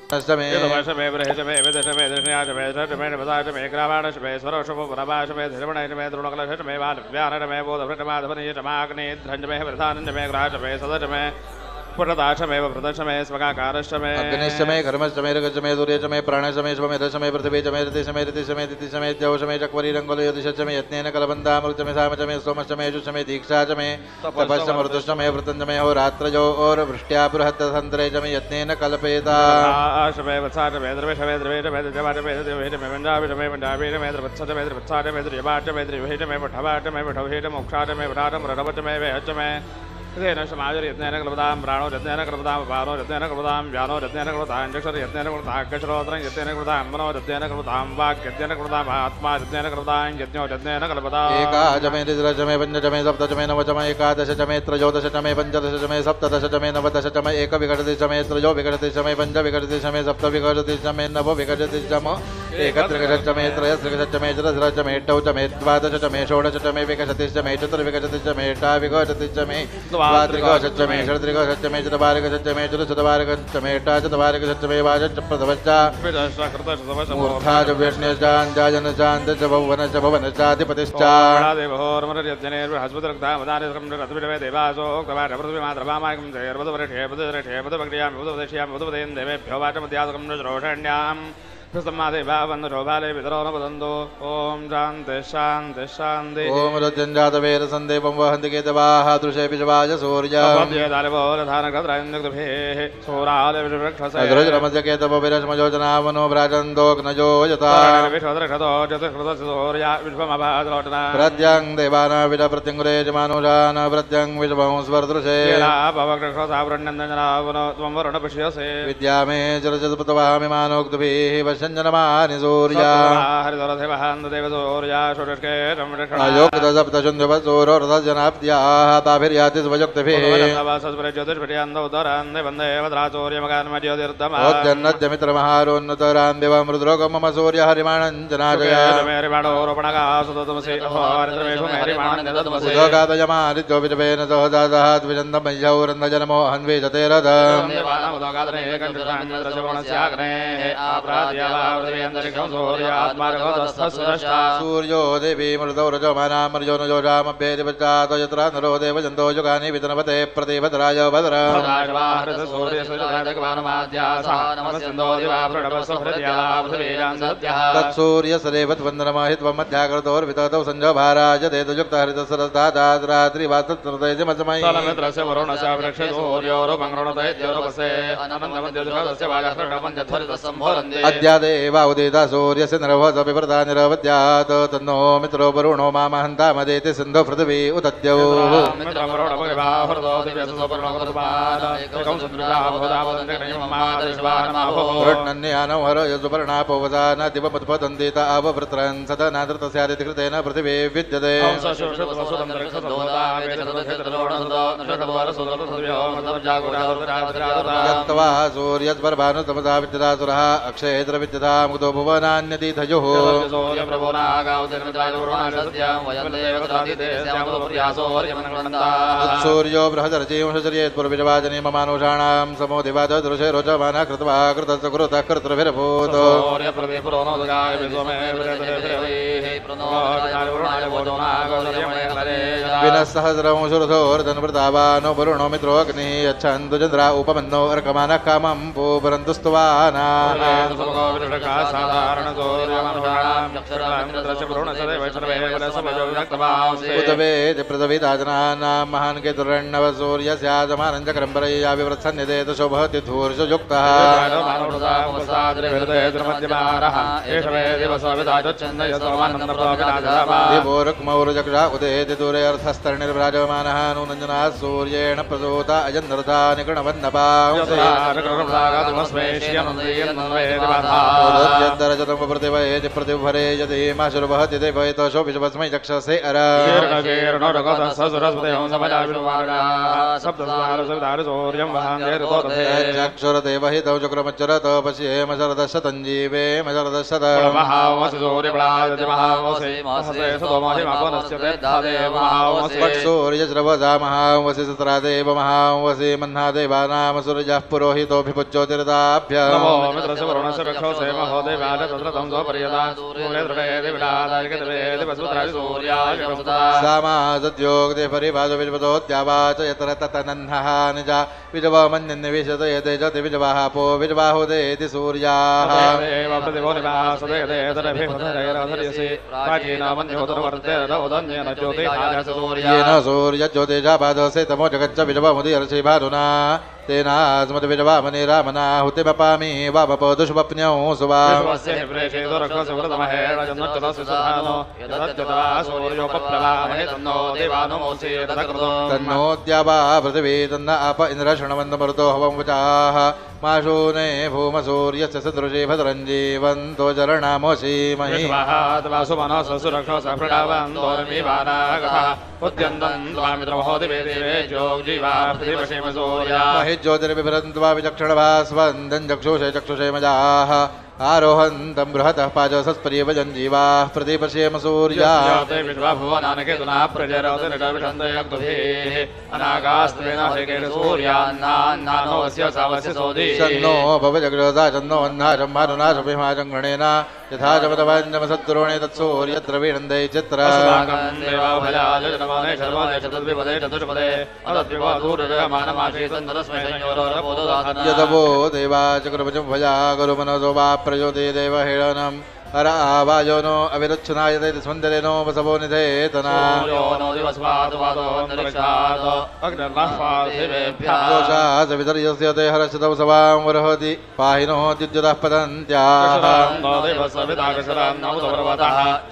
अष्टमे यदवशमे बृहशमे विदशमे दृष्ण्याशमे षष्ठमे नवदाशमे ग्रामाणशमे स्वरशमे वरमाशमे धर्मणशमे द्रोणकलशमे वानव्यानशमे बोधभृतमाधवनीशमाग्ने ध्रंजमे वृथानंजमे ग्राशमे सदशमे पुरदाशमे वृतशमे स्वकाकारशमे अग्निशमे कर्मशमे रगशमे दूर्यशमे प्राणशमे शुभमे दशमे पृथ्वीशमे ऋतिशमे ऋतिशमे तिथिशमे द्यौशमे चक्वरी रंगोल यदिशमे यत्नेन कलबन्धामृतशमे सामशमे सोमशमे युषमे दीक्षाशमे तपस्समृतशमे वृतंजमे होरात्रजो और वृष्ट्या बृहत्तसंतरेशमे यत्नेन कल्पेता आशमे वत्साशमे द्रवेशमे द्रवेशमे द्रवाशमे द्रवेशमे पंजाबिशमे पंजाबिशमे द्रवत्सशमे द्रवत्साशमे द्रयवाशमे द्रविशमे पठवाशमे पठवेशमे मोक्षाशमे वराशमे रडवशमे वेहशमे यत्नेन समाजर यत्नेन कल्पतां प्राणो यत्नेन कल्पतां पानो यत्नेन कल्पतां व्यानो यत्नेन कल्पतां चक्षुर यत्नेन कल्पतां अक्षरोत्रं यत्नेन कल्पतां मनो यत्नेन कल्पतां वाक् यत्नेन कल्पतां आत्मा यत्नेन कल्पतां यज्ञो यत्नेन कल्पतां एकादशमे द्विदशमे पंचदशमे सप्तदशमे नवदशमे एकादशमे त्रयोदशमे पंचदशमे सप्तदशमे नवदशमे एकविंशतिशमे त्रयोविंशतिशमे पंचविंशतिशमे सप्तविंशतिशमे नवविंशतिशमे एकत्रिंशत्शमे त्रयस्त्रिंशत्शमे चतुर्दशमे अष्टौशमे द्वादशमे षोडशमे विंशतिशमे चतुर्विंशतिशमे अष्टाविंशतिशमे द्वात्रिंशत्शमे षड्त्रिंशत्शमे चतुर्वारिंशत्शमे चतुश्चत्वारिंशत्शमे अष्टाचत्वारिंशत्शमे वाचप्रथमश्च मूर्धाजव्यष्ण्यश्चाञ्जाजनश्चान्तश्च भुवनश्च भुवनश्चाधिपतिश्च ओम शांति शांति शांति ओम रजंजातवेर संदेवं वहन्ति केतवाः दृशे विश्वाज सूर्य अद्रुजरमस्य केतव विरश्मयोजनावनो व्राजन्दोग्नजो यथा प्रत्यं देवाना विद प्रत्यङ्गुरे जमानुषान प्रत्यं विश्वं स्वरदृशे विद्यामे जलजतपतवामि मानोक्तभिः वशञ्जनमानि सूर्या अयोक्तसप्तशुन्ध्यवसूरोर्धजनाब्द्याः ताभिर्याति स्वयुक्तभिः ओद्यन्नद्यमित्रमहारोन्नतरान् देवं रुद्रोगं मम सूर्य हरिमाणञ्जनाजय उदगादयमादित्यो विजवेन सहदासः द्विजन्दं मह्यौरन्दजनमो हन्वेजते रथम् सूर्यो देवी मृदौ रजमाना मर्यो न योजामभ्येदिवचातो यत्र नरो देवजन्तो युगानि वितनवते प्रदेवतराय भद्रम् तत्सूर्यसदेवत्वन्दनमाहित्वमध्याकृतोर्विततौ सञ्जभाराय देदयुक्तहरितसरस्तादाद्रात्रिवासत्रतैजमसमयि अद्यादेवा उदिता सूर्यस्य नरभस विवृता निरवद्यात् तन्नो मित्रो वरुणो मामहन्तामदेति सिन्धु पृथिवी उदद्यौ वृण्णन्यानो हरय सुपर्णापोवदानदिवमुत्पतन्ति त आववृत्रन् सदनादृतस्यादिति कृतेन पृथिवी विद्यते यत्त्वा सूर्यस्पर्भानुतमसा विद्यदासुरः अक्षयेत्र विद्यता मुदो भुवनान्यतीथयोः सूर्यो बृहदर्जींशचर्येत्पुरविजवाजने ममानुषाणां समो दिवाद दृशे रोचमानः कृत्वा कृतस्य कुरुतः कर्तृभिरभूत् विनःसहस्रंशुरथोर्धन्वृतावानो वरुणो मित्रो अग्निः यच्छन्तु चन्द्रा उपमन्नो अर्कमानः कामं पूपरन्तुस्तुवानाः उदवेति पृथ्वीदाजनानां महान् केतुरण्णव सूर्यस्याजमानञ्चक्रम्बरय्या विवृत्सन्निधेत शोभति धूर्षयुक्तः दिवो रुक्मौर्जक्षा उदेति दूरे अर्थस्तरणिर्विराजमानः नूनञ्जनाः सूर्येण प्रसूता अजन्नर्था निगणवन्नपा उदोद्यन्तरजतं प्रतिभयेति प्रतिभरे यदि माशुर्वहति देवयतोषो विश्वस्मै चक्षसे अरा चक्षुरदेवहितौ चक्रमच्चरतो पश्येम शरदशतञ्जीवेम शरदशत सूर्यश्रवसा महावसि सत्रादेव महावसि मह्नादेवानाम सूर्यः पुरोहितोऽभिपुज्योतिरदाभ्याम् सामादद्योगदे परिभाजो विजवदोद्यावाच यत्र ततनन्नः निजा विजवमन्यन्निविशत यते जति विजवाहापो विजवाहुदेति सूर्याः येन सूर्यज्योतिषापादसे तमो जगच्च विजवमुदीर्षि भानुना तेनास्मद्विजवामनि रामनाहुतिमपामि वामपो दुष्वप्न्यौ सुवा तन्नोद्यावा पृथिवी तन्न आप इन्द्रशृण्वन्तमरुतो हवं वचाः माशूने भूमसूर्यस्य सदृशे भद्रं जीवन्तो जरणामोऽसीमहि ज्योतिर्विभ्रन्त्वा विचक्षणभास्वन्दं चक्षुषे चक्षुषे मजाः आरोहन्तं बृहतः पाजसस्पर्यवजन् जीवाः प्रदीपश्येम सूर्याः सन्नो भवजग्रदा सन्नो वह्नाशं भानुनाशं विमाचं गणेन यथा जमतवाञ्जमसद्द्रोणे तत्सूर्यत्र विनन्दे चित्र यदवो देवा चक्रभुजं भजा गुरुमनसो वा प्रजोते देवहेळनम् अर आवायो नो अविरुच्छनायते स्मन्दरेनो वसवो निधेतना दोषास विदर्यस्यते हर्षतौ सवां वरहति पाहिनो द्युद्युतः पतन्त्याः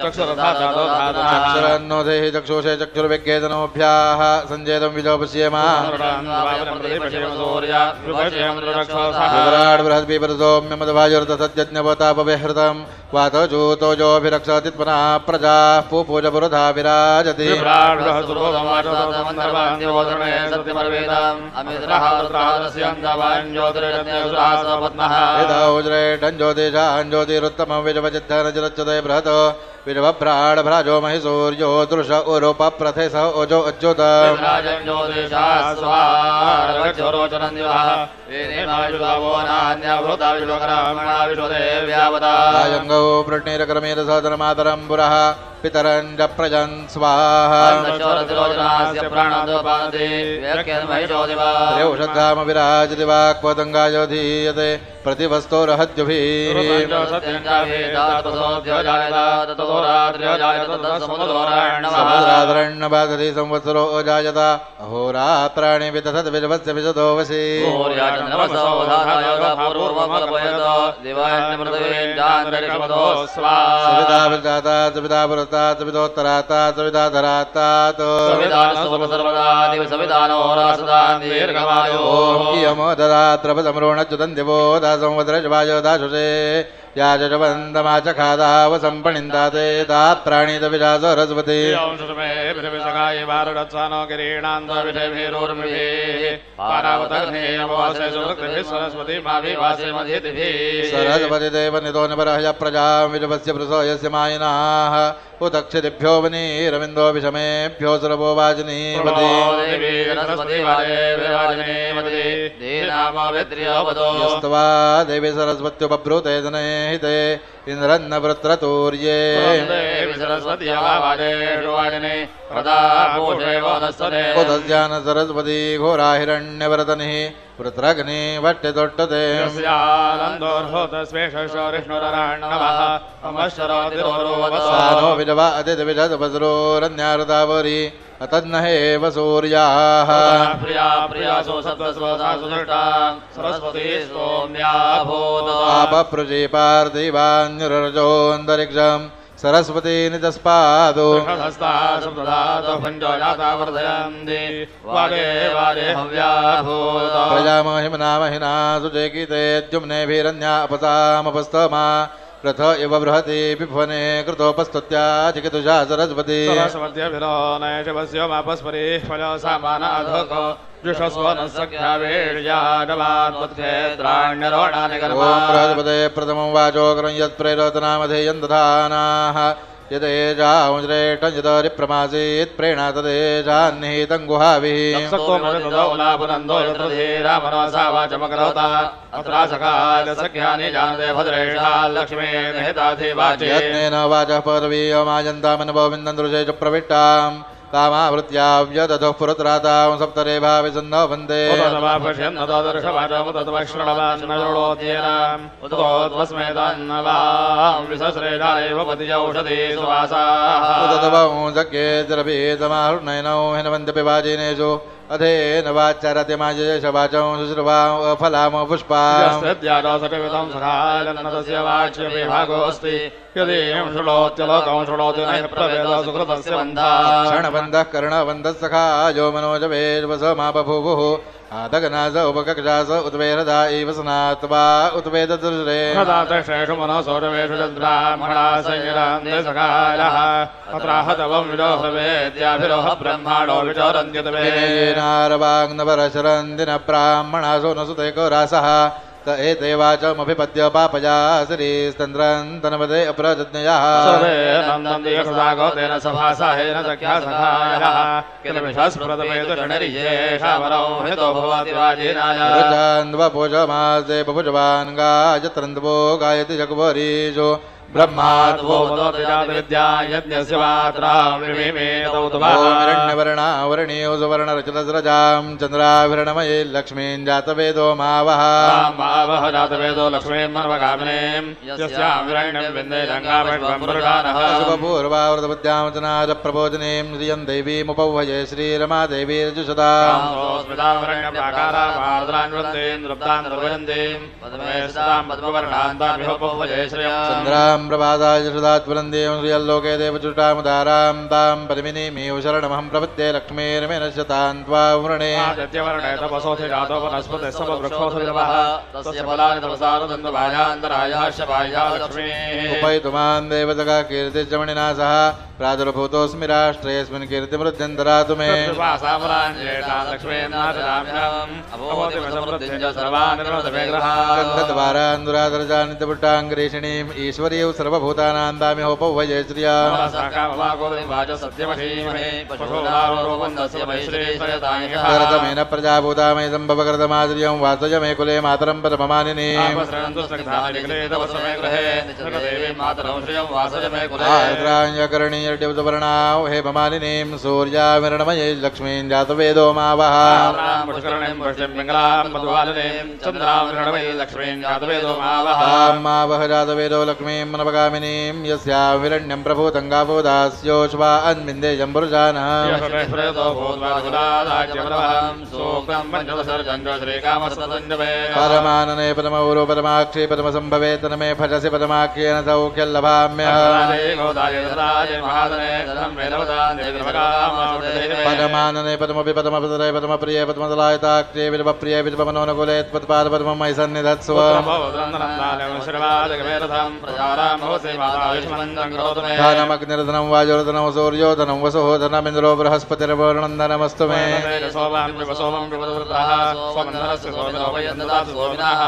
चक्षुरन्नो देहि चक्षुषे चक्षुर्विज्ञेतनोऽभ्याः सञ्जेतं विजोपश्येम विराट् बृहद्भिपरसौम्यमदभाजुर्दसज्जज्ञवतापविहृतम् वातोजूतोजोभिरक्षतित्मनः प्रजाः पूपूजपुरधा विराजति ज्योतिषान् ज्योतिरुत्तमं विजवचिद्धनजरच्युते बृहत् विजवभ्राडभ्राजो महिसूर्यो दृश उरुपप्रथे स ओजो अच्युत यङ्गौ प्रज्ञेरक्रमेण सदनमातरं पुरः पितरं च प्रजन् स्वाहा त्रयोषद्धाम विराजति वाक्पतङ्गायो धीयते प्रतिवस्तोरहद्युभिः समुद्रादरण्यबाधति संवत्सरो अजायत अहोरात्राणि विदधत् विजवस्य विशदो वसि सविता विजाता सविता पुरता सवितोत्तराता सविता धरातात् ओम इयमो ददात्रपदमरोणच्युतं दिवो दासंवद्रजवाय दाशुषे याजवन्दमाचखादावसम्पणिन्दाते दात्राणीत विजास सरस्वती सरस्वती देवनितो निपरहय प्रजां विजवस्य प्रसोयस्य मायिनाः उतक्षितिभ्यो वनीरविन्दो विषमेभ्यो सुरभो वाजिनीपति यस्त्वा देवी सरस्वत्युपब्रूते जने हिते इन्द्रन्न वृत्रतूर्ये उदस्यान सरस्वती घोरा हिरण्यवर्तनिः वृत्रग्नि वट्टितोट्टते सानो विजवा अतिथि विजद वज्रोरन्यारदावरी अतन्नहेव सूर्याः आपप्रजे पार्थिवान्युरजोऽन्तरिक्षम् सरस्वती नितस्पादो हस्ता सप्तदातो पंचो जाता वर्धयन्ति वारे वारे हव्याभूत प्रजामहिमनामहिना सुजयकीते द्युम्नेभिरन्या अपसामपस्तमा रथ इव बृहति विभुवने कृतोपस्तुत्याचिकितुषा सरस्वती सरस्वत्यभिरोने शिवस्य वापस्परि फलसामानाधको जुषस्वनः सख्यावेर्याडवान्वत्क्षेत्राण्यरोणानि ॐ बृहस्पते प्रथमं वाचोकरं यत्प्रेरतनामधेयं दधानाः यदेजांश्रेष्ठं यदरिप्रमासीत् प्रेणा तदेजान्निहितं गुहाभिः सत्त्वमविदुदौलापुनन्दो यत्र धीरामनसा वाचमकरोता अत्रासकाल सख्यानि जानते भद्रेषा लक्ष्मी निहिताधि वाचे यत्नेन वाचः पदवीयमायन्तामनुभविन्दन् च प्रविष्टाम् कामावृत्याव्यदधः पुरत्रातां सप्तरे भावि सन्नो वन्दे उदतवंशकेतिरभितमारुणैनौ हिनवन्त्यपि वाजिनेषु अधेन वाच्चरतिमायश वाचं शुश्रुवां फलाम पुष्पाम् क्षणबन्धः कर्णबन्धः सखायो मनोजवेर्वसमाबभूवुः आदगनास उपकक्षास उद्वेरदा इव स्नात्वा उद्वेददृश्रे नारवाग्नवरशरन्दिन ब्राह्मणासो न सुतेको रासः त एते वाचमभिपद्य पापया श्रीस्तन्द्रन्तनवदे अप्रजज्ञयाः रजान्वभुजमासे बभुजवान् गायत्रन्द्वो गायति जगवरीशो ब्रह्मात्मोरण्यवर्णावरणीयो सुवर्णरचितस्रजां चन्द्राभरणमये लक्ष्मीं जातवेदो मावः जातवेदो लक्ष्मीं मनवकामिनीं शुभपूर्वावृतबुद्ध्यां चनाद प्रबोधिनीं श्रियं देवीमुपह्वये श्रीरमादेवी रजुषदाम् प्रभादाय श्रुदात्वरन्दीं श्रियल्लोके देवचुष्टामुदारां तां पद्मिनीमीव शरणमहं प्रपद्ये लक्ष्मीर्मेनश्यतां त्वा वृणे उपैतुमान् देवतका कीर्तिर्जमणिना सह प्रादुर्भूतोऽस्मि राष्ट्रेऽस्मिन् कीर्तिमृद्ध्यन्तरातु मे गन्धद्वारान्दुरादरजानित्यपुट्टाङ्गरीषिणीम् ईश्वर्यौ सर्वभूतानां दामिहोपह्वये श्रिया करतमेन प्रजाभूतामय सम्भवकृतमाद्रियं वासय मे कुले मातरं परममानिनीम् आर्द्राण्यकरणीयर्ड्यवतवर्णाौ हे भमालिनीं सूर्याविरणमये लक्ष्मीं जातवेदो मावः मावः जातवेदो लक्ष्मीं मनपगामिनीं यस्याविरण्यं प्रभूतङ्गाभूदास्योश्वा अन्मिन्देयं पुरुषानः परमानने परमौरो परमाक्षी परमसम्भवे तन्मे भजसि परमाख्येन सौख्यल्लभाम्यः परमानने परमपि परमपदरे परमप्रिये परमदलायताक्षे विरमप्रिये विरमनोनुकुले त्वत्पाद परममयि सन्निधत्स्व धनमग्निर्धनं वायुर्धनं सूर्योधनं वसुः धनमिन्द्रो बृहस्पतिर्वर्णन्दनमस्तु मे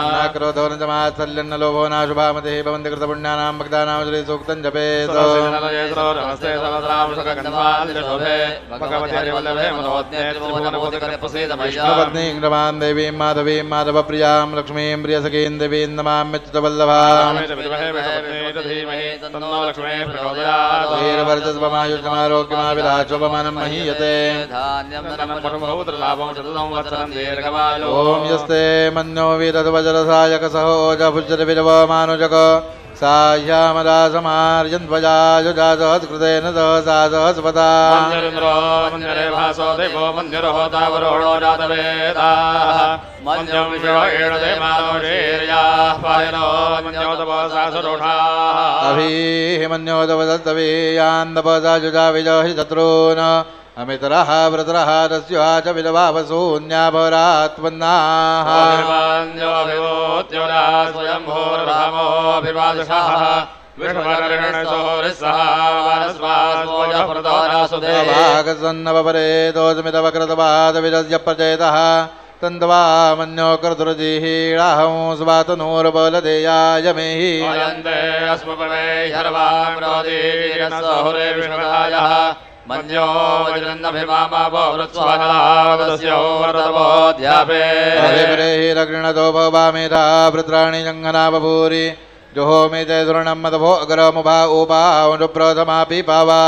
न क्रोधो न जमात्सल्यन्न लोभो नाशुभामतिः भवन्ति कृतपुण्यानां भक्तानां श्रीसूक्तं जपेत् विष्णुपत्नीं रमां देवीं माधवीं माधवप्रियां लक्ष्मीं प्रियसखीं देवीं नमाम्यच्युतवल्लभाम् वीरवर्चस्वमायुष्यमारोग्यमाभिलाषोपमानं महीयते ॐ यस्ते मन्यो वीरध्वजरसायक सहो ओजभुजरविरवमानुजक साह्यामदा समार्यन्ध्वजा युजा सहस्कृतेन सहसा सहस्वता मन्दिरेन्द्रो मन्दिरे भासो देवो मन्दिरो तावरोणो जातवेदाः मन्यो विषयो एणदे मानो शीर्याः पायनो मन्यो तपसासुरोषाः अभिमन्योदवदत्तवेयान्दपसा युजा विजहि शत्रून् अमितरः व्रतरः तस्या च विधवावसून्याभरात्पन्नाः भागसन्नवपरेतोऽस्मितवक्रतपादविरस्य प्रचेतः तन्द्वा मन्यो कर्तुर्जिहीडाहं स्वातनूर्बलदेयाय मेहि मन्यो वज्रन्दभिमामावृत्स्वनावदस्योर्तपोऽध्यापे रगृणतोपवामेधा वृत्राणि जङ्घना बभूरि जोहोमे जय सुवर्णं मदभो अग्रमुभा उपावनुप्रथमापि पावा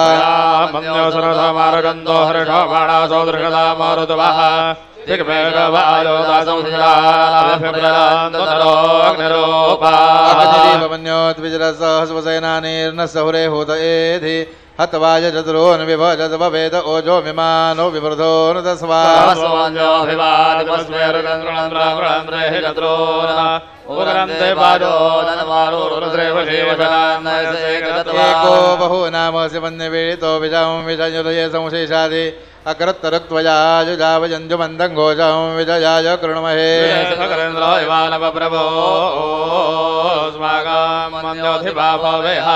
मन्यो सरसमारगन्धो हर्षो बाणासो दृषदा मारुतवः मन्योद्विजरसहस्वसेनानीर्न सहुरे होत एधि हतवाय चतुरोन् विभजत भवेद ओजो विमानो विवृधो न तस्वा एको बहु नामस्य वन्यवेतो विजां विजयुदये संशेषादि अकरत्तरक्त्वया युजावजन्जुमन्दं घोषं विजयाय कृणमहे प्रभो स्वागमन्योधिभावेह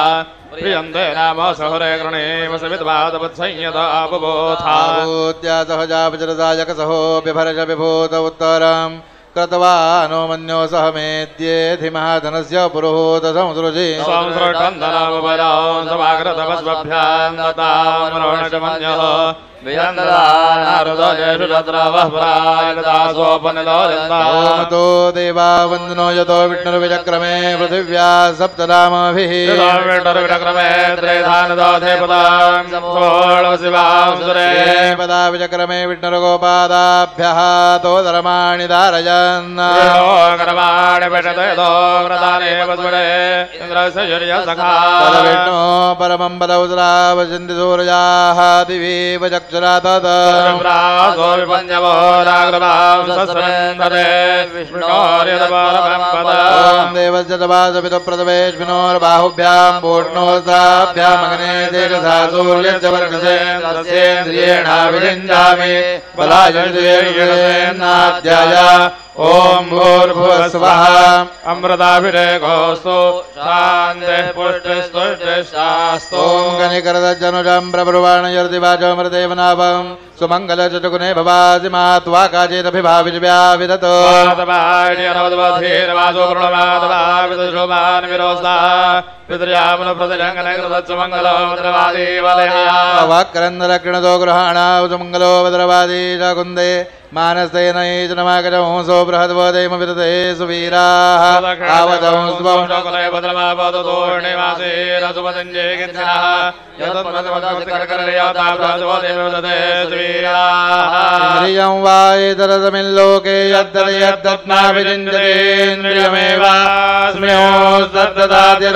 प्रियन्ते नाम सहुरे गृणेम सविद्वादवत्संयताबुबोधाभूत्या सहजापचरदायकसहो बिभरज विभूत उत्तरं कृतवानो मन्यो सह मेद्येधि महाधनस्य पुरोहूत संसृजि संसृष्टन्दनमुपरां समाकृतवस्वभ्यां दतामरोणचमन्यः वियन्ददानारुदयेषु तत्रवः प्रागदासोपनिलोलिन्दामतो देवा वन्दनो यतो विष्णुर्विचक्रमे पृथिव्या सप्तनामभिः विष्णुर्विचक्रमे त्रेधानदोधे पदां षोडशिवां सुरे पदा विचक्रमे विष्णुर्गोपादाभ्यः तोदरमाणि धारयन् कर्माणि पठते दो व्रताने वसुरे इन्द्रस्य सूर्यसखा विष्णो परमं पदौसरावचिन्ति सूर्याः दिवि वचक्ष ॐ देवस्य तवासपितप्रदवेश्विनोर्बाहुभ्यां पूर्णोस्ताभ्यामग्ने तेजसा सूर्यस्य वर्णसेन्द्रियेणाभिषिञ्जामि बलायन्द्रियेणाध्याय ॐ भूर्भुवस्वः अमृताभिषेकोऽस्तु शान्तिः पुष्टिस्तुष्टिश्चास्तु ॐ गणिकरदज्जनुजं प्रब्रुवाणयर्दिवाचमृतेव नाभं सुमङ्गलचटुकुने भवासि मात्वा काचेदभिभाविजव्याविदतो वक्रन्दरक्षणतो गृहाणावसुमङ्गलो भद्रवादी कुन्दे मानसेन जनमागजंसो बृहद्वदेम विदते सुवीराः आवदं स्वं शकुले भद्रमावदतोर्णिवासे रसुपदञ्जे गिन्नः यतोन्मदमदकर्करयाताब्दासुवदेव वा एतरसमिल्लोके यद्दर्यद्दत्नाभिजिञ्जतेन्द्रियमेवास्म्योस्तद्ददाति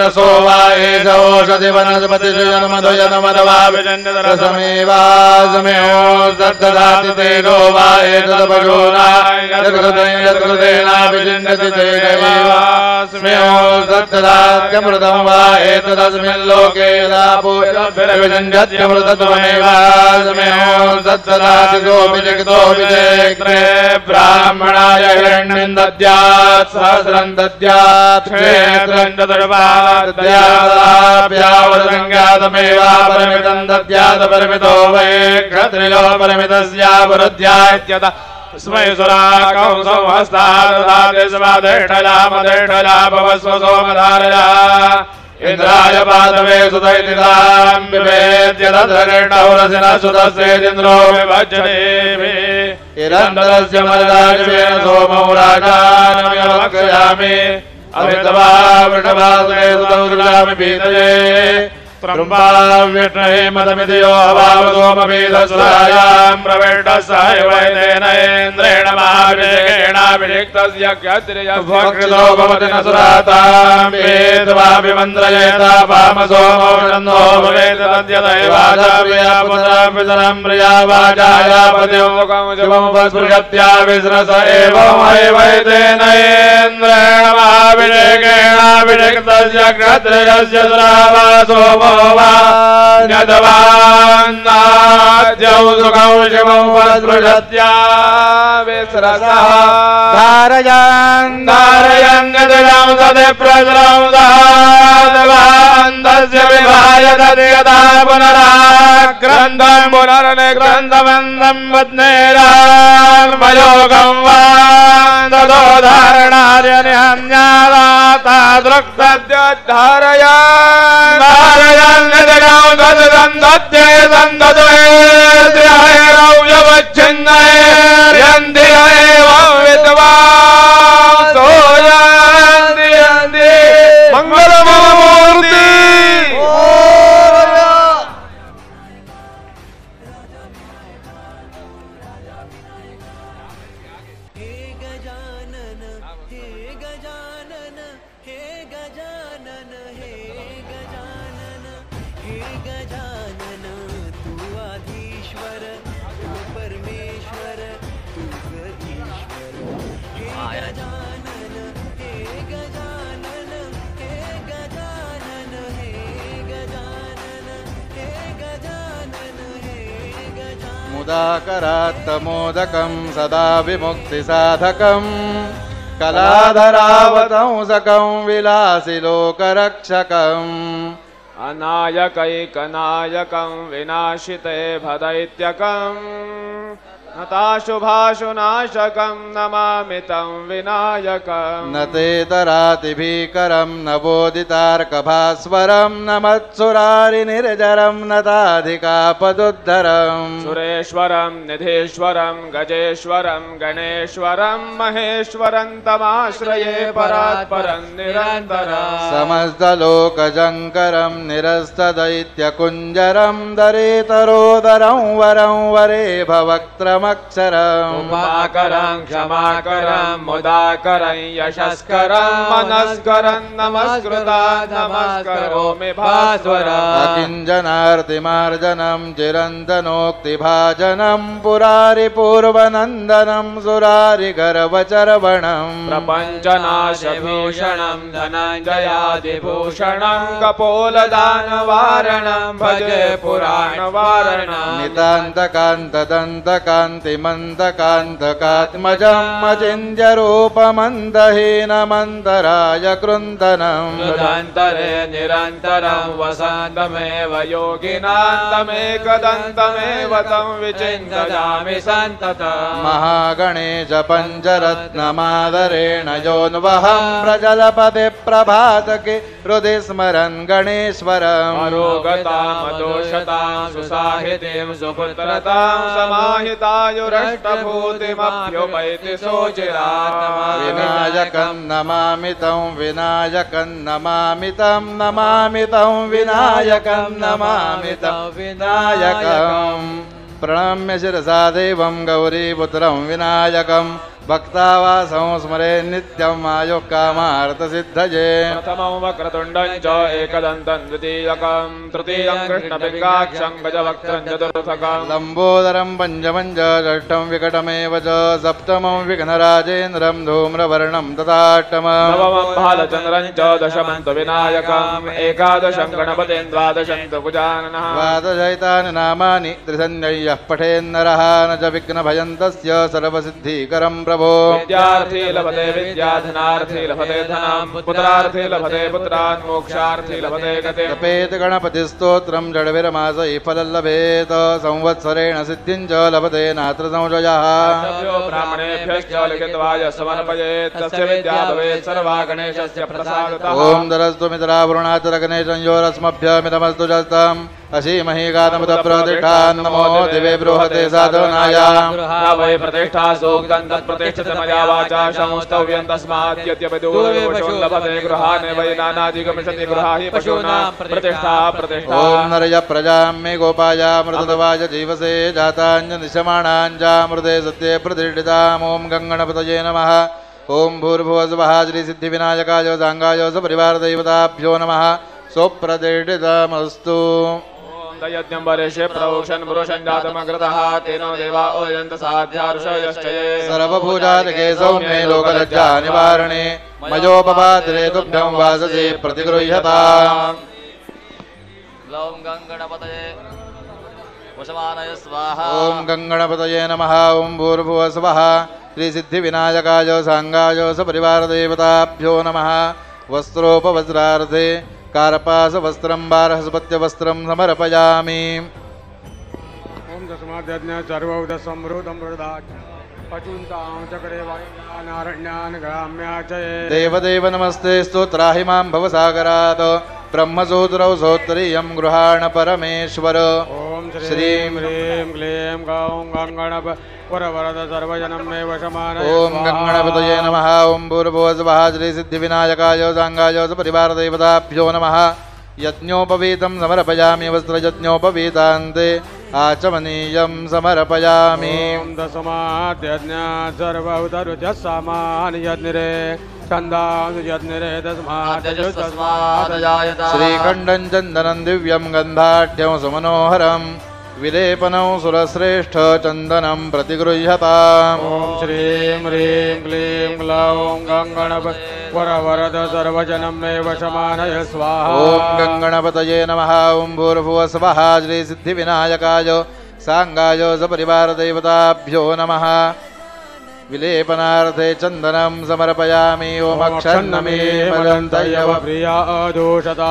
वा एष ओषधि वनस्पतिसृजनमधुजनमदवाभिजन्यतरसमेवास्म्योस्तद्ददाति तेजो वा एतदपशूना यत्कृतेनाभिजिञ्जति तेनैवास्म्योस्तद्ददात्यमृतं वा एतदस्मिल्लोके यदा पूजनमृतत्वमेवास्म्योस्तद्ददाति सोऽपि जगतोऽपि चेक्रे ब्राह्मणाय हिरण्यं दद्यात् सहस्रं दद्यात् क्षेत्रं चतुर्पाद्यावदसंज्ञातमेवापरमितं दद्यात् परमितो वै क्षत्रियो परमितस्यावरुद्ध्या इत्यतः स्मै सुराकं संहस्ताददाति स्वादेष्टलामदेष्टलाभवस्व सोमधारया इन्द्राय पादवे सुतैतितां बिभेद्य तद्रगेष्टौरसिनः सुतस्येदिन्द्रो विभज्यते इरन्दरस्य मलराजवेन सोमौ राजानमिवक्षयामि अभितवा वृषभासुरे सुतौ दृशामि पीतये त्रम्बाव्यष्णहे मदमितियो अभावसोमवेदसुरायां प्रवेष्टस्यैवैतेन इन्द्रेण महाभिषेकेणाभिषिक्तस्य क्षत्रियस्वकृतो भवति न सुरातां वेदवाभिमन्त्रयेत वामसोमो नन्दो भवेत् तद्यदैवाचार्या पुत्रं प्रिया वाचाया पतिमुखं शुभमुपस्पृशत्या विस्रस एवैतेन इन्द्रेण महाभिषेकेणाभिषिक्तस्य क्षत्रियस्य सुरावासोमो धारयन् गतिरं सति प्रजलं दादवान्तस्य विभाय तद्यथा पुनराग्रन्थं पुनर्निग्रन्थवन्तं पत्नेरान्मयोगं वा ततो धारणार्यन्यादाता दृक्तद्योद्धारयन् मंगलमूर्ति मुदाकरात्तमोदकं सदा विमुक्तिसाधकं कलाधरावतंसकं विलासिलोकरक्षकम् अनायकैकनायकं विनाशिते भदैत्यकम् नताशुभाशुनाशकं नमामि तं विनायकम् न तेतरातिभीकरं न बोधितार्कभास्वरं न मत्सुरारिनिर्जरं नताधिकापदुद्धरम् सुरेश्वरं निधीश्वरं गजेश्वरं गणेश्वरं महेश्वरं तमाश्रये परात्परं निरन्तरम् समस्तलोकजङ्करं निरस्तदैत्यकुञ्जरं दरेतरोदरं वरं वरे भवक्त्रमक्षरम् उपाकरं क्षमाकरं मुदाकरं यशस्करं मनस्करं नमस्कृता नमस्करोमि भास्वरम् अकिञ्जनार्तिमार्जनं चिरन्तनोक्तिभाजनं पुरारिपूर्वनन्दनं सुरारिगर्वचर्वणं प्रपञ्चनाशभूषणं धनञ्जयादिभूषणं कपोलदानवारणं भजे पुराणवारणं नितान्तकान्तदन्तकान्तिमन्तकान्तकात्मजं मचिन्त्यरूपमन्दहीनमन्तराय कृन्दनम् तदन्तरे निरन्तरं वसन्तमेव योगिनान्तमेकदन्तमेव तं विचिन्तयामि सन्ततम् महागणेश पञ्चरत्नमादरेण योन्वहं प्रजलपदे प्रभातके हृदि स्मरन् गणेश्वरम् अरोगतामदोषतां सुसाहितीं सुपुत्रतां समाहितायुरष्टभूतिमभ्युपैति सोचिरात्मा विनायकं नमामि तं विनायकं नमामि तं नमामि तं विनायकं नमामि तं विनायकम् प्रणम्य शिरसा देवं गौरीपुत्रं विनायकं भक्तावासं स्मरे नित्यं आयुक्कामार्थसिद्धये प्रथमं वक्रतुण्डं च एकदन्तं द्वितीयकं तृतीयं कृष्णपिङ्गाक्षं गजवक्त्रं चतुर्थकं लम्बोदरं पञ्चमं च षष्ठं विकटमेव च सप्तमं विघ्नराजेन्द्रं धूम्रवर्णं तथाष्टमं नवमं भालचन्द्रं च दशमं तु विनायकम् एकादशं गणपतिं द्वादशं तु गजाननः द्वादशैतानि नामानि त्रिसन्ध्यः पठेन्नरः न च विघ्नभयं तस्य सर्वसिद्धिकरं प्रभो विद्यार्थी लभते विद्याधनार्थी लभते धनं पुत्रार्थी लभते पुत्रान् मोक्षार्थी लभते गतिम् जपेत गणपतिस्तोत्रं जडभिरमासैः फलं लभेत संवत्सरेण सिद्धिं च लभते नात्र संशयः ब्राह्मणेभ्यश्च लिखित्वा यः समर्पयेत् तस्य विद्या भवेत् सर्वा गणेशस्य प्रसादतः ॐ दरस्तु मित्रावरुणाचल गणेशं योरस्मभ्यमिदमस्तु जस्तम् असीमहि गानपदप्रतिष्ठान् नमो दिवे बृहते साधनाय वै प्रतिष्ठा सूक्तं तत्प्रतिष्ठित मया वाचा संस्तव्यं तस्माद्यद्यपदूर्वशो लभते गृहान् वै नानादिगमिषति गृहाहि पशूनां प्रतिष्ठा प्रतिष्ठा ॐ नरय प्रजां मे गोपाय मृतवाय जीवसे जाताञ्जनिशमाणाञ्जामृते सत्ये प्रतिष्ठिताम् ॐ गङ्गणपतये नमः ॐ भूर्भुवस्वः श्रीसिद्धिविनायकाय साङ्गाय सपरिवारदैवताभ्यो नमः स्वप्रतिष्ठितमस्तु यज्ञं वरेशे प्रवोक्षन् पुरुषं जातमग्रतः तेनो देवा ओयन्त साध्यारुषयश्चये सर्वभूजादिके सौम्ये लोकलज्जा निवारणे मयोपपात्रे तुभ्यं वाससे प्रतिगृह्यताम् ॐ गङ्गणपतये वशमानय स्वाहा ॐ गङ्गणपतये नमः ॐ भूर्भुवस्वः श्रीसिद्धिविनायकाय साङ्गाय सपरिवारदेवताभ्यो नमः वस्त्रोपवस्त्रार्थे कार्पासवस्त्रं बारहस्पत्यवस्त्रं समर्पयामि ओम दशमाद्यज्ञ सर्वौदसमृतं मृदाच पचुन्तां चक्रे वायुनारण्यान् ग्राम्याचये देवदेव नमस्ते स्तोत्राहि मां भवसागरात् ब्रह्मसूत्रौ सोत्तरीयं गृहाण परमेश्वर ओम श्रीं ह्रीं क्लीं गौं गङ्गणप वरवरद सर्वजनं मे वशमानय ॐ गङ्गणपतये नमः ॐ भूर्भुवस्वः श्रीसिद्धिविनायकाय साङ्गाय सपरिवारदेवताभ्यो नमः यज्ञोपवीतं समर्पयामि वस्त्रयज्ञोपवीतान्ते आचमनीयं समर्पयामि ओम दशमाद्यज्ञ सर्वौदरुजसामान्यज्ञरे छन्दांसुयज्ञरे तस्मात् श्रीखण्डं चन्दनं दिव्यं गन्धाढ्यं सुमनोहरं विलेपनं सुरश्रेष्ठ चन्दनं प्रतिगृह्यताम् ओम श्रीं ह्रीं क्लीं ग्लौं गङ्गणप वरवरद सर्वजनं मे वशमानय स्वाहा ॐ गङ्गणपतये नमः ॐ भूर्भुवस्वः श्रीसिद्धिविनायकाय साङ्गाय सपरिवारदेवताभ्यो नमः विलेपनार्थे चन्दनं समर्पयामि ॐ अक्षन्नमे मदन्तयव प्रिया अदोषता